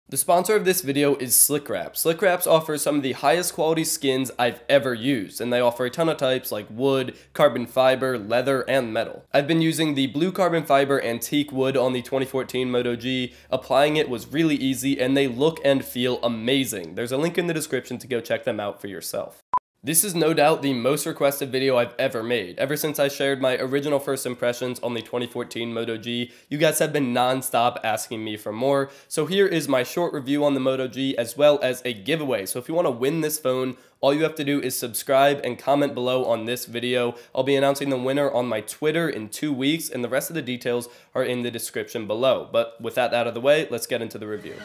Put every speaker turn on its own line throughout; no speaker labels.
The sponsor of this video is Slickwrap. Slickwraps offers some of the highest quality skins I've ever used, and they offer a ton of types like wood, carbon fiber, leather, and metal. I've been using the blue carbon fiber antique wood on the 2014 Moto G. Applying it was really easy, and they look and feel amazing. There's a link in the description to go check them out for yourself. This is no doubt the most requested video I've ever made. Ever since I shared my original first impressions on the 2014 Moto G, you guys have been non-stop asking me for more. So here is my short review on the Moto G as well as a giveaway. So if you want to win this phone, all you have to do is subscribe and comment below on this video. I'll be announcing the winner on my Twitter in 2 weeks, and the rest of the details are in the description below. But with that out of the way, let's get into the review.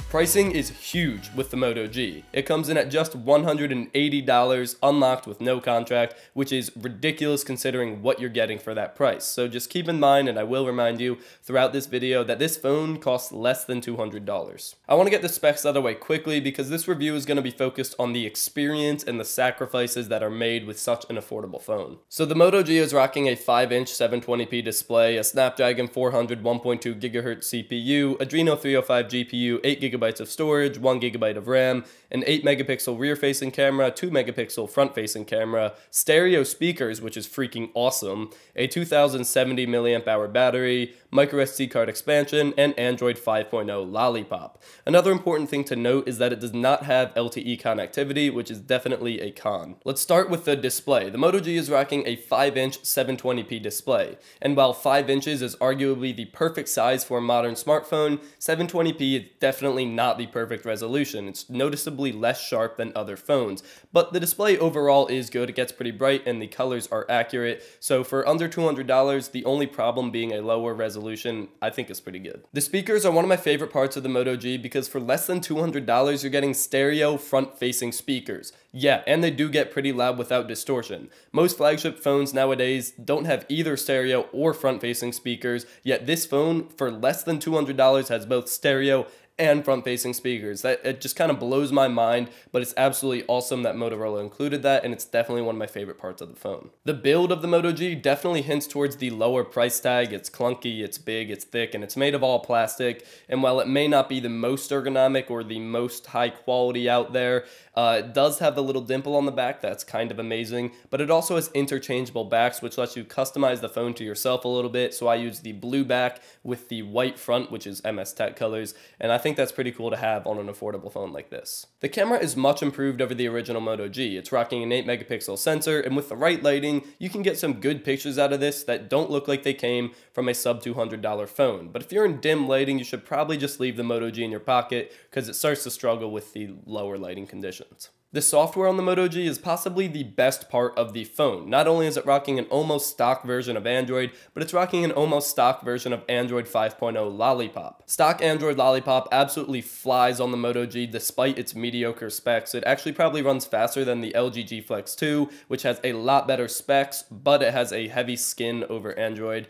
Pricing is huge with the Moto G. It comes in at just $180 unlocked with no contract, which is ridiculous considering what you're getting for that price. So just keep in mind, and I will remind you throughout this video, that this phone costs less than $200. I want to get the specs out of the way quickly because this review is going to be focused on the experience and the sacrifices that are made with such an affordable phone. So the Moto G is rocking a 5-inch 720p display, a Snapdragon 400 1.2 GHz CPU, Adreno 305 GPU, 8GB of storage, 1GB of RAM, an 8-megapixel rear-facing camera, 2-megapixel front-facing camera, stereo speakers, which is freaking awesome, a 2070 mAh battery, microSD card expansion, and Android 5.0 Lollipop. Another important thing to note is that it does not have LTE connectivity, which is definitely a con. Let's start with the display. The Moto G is rocking a 5-inch 720p display, and while 5 inches is arguably the perfect size for a modern smartphone, 720p is definitely not the perfect resolution. It's noticeably less sharp than other phones, but the display overall is good. It gets pretty bright and the colors are accurate, so for under $200, the only problem being a lower resolution, I think is pretty good. The speakers are one of my favorite parts of the Moto G because for less than $200, you're getting stereo front-facing speakers. Yeah, and they do get pretty loud without distortion. Most flagship phones nowadays don't have either stereo or front-facing speakers, yet this phone, for less than $200, has both stereo and front-facing speakers. It just kind of blows my mind, but it's absolutely awesome that Motorola included that, and it's definitely one of my favorite parts of the phone. The build of the Moto G definitely hints towards the lower price tag. It's clunky, it's big, it's thick, and it's made of all plastic, and while it may not be the most ergonomic or the most high quality out there, it does have the little dimple on the back that's kind of amazing, but it also has interchangeable backs, which lets you customize the phone to yourself a little bit. So I use the blue back with the white front, which is MS Tech colors, and I think that's pretty cool to have on an affordable phone like this. The camera is much improved over the original Moto G. It's rocking an 8-megapixel sensor, and with the right lighting, you can get some good pictures out of this that don't look like they came from a sub $200 phone. But if you're in dim lighting, you should probably just leave the Moto G in your pocket because it starts to struggle with the lower lighting conditions. The software on the Moto G is possibly the best part of the phone. Not only is it rocking an almost stock version of Android, but it's rocking an almost stock version of Android 5.0 Lollipop. Stock Android Lollipop absolutely flies on the Moto G despite its mediocre specs. It actually probably runs faster than the LG G Flex 2, which has a lot better specs, but it has a heavy skin over Android.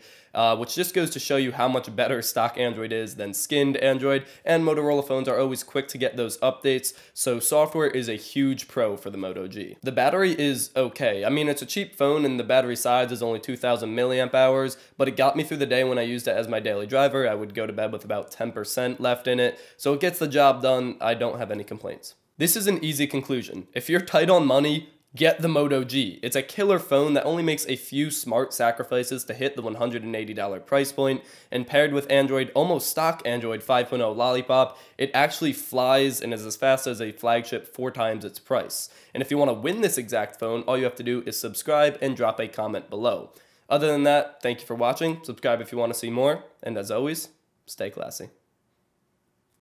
Which just goes to show you how much better stock Android is than skinned Android, and Motorola phones are always quick to get those updates, so software is a huge pro for the Moto G. The battery is okay. I mean, it's a cheap phone and the battery size is only 2,000 milliamp hours, but it got me through the day when I used it as my daily driver. I would go to bed with about 10% left in it, so it gets the job done. I don't have any complaints. This is an easy conclusion. If you're tight on money, get the Moto G. It's a killer phone that only makes a few smart sacrifices to hit the $180 price point, and paired with Android, almost stock Android 5.0 Lollipop, it actually flies and is as fast as a flagship 4 times its price. And if you want to win this exact phone, all you have to do is subscribe and drop a comment below. Other than that, thank you for watching. Subscribe if you want to see more, and as always, stay classy.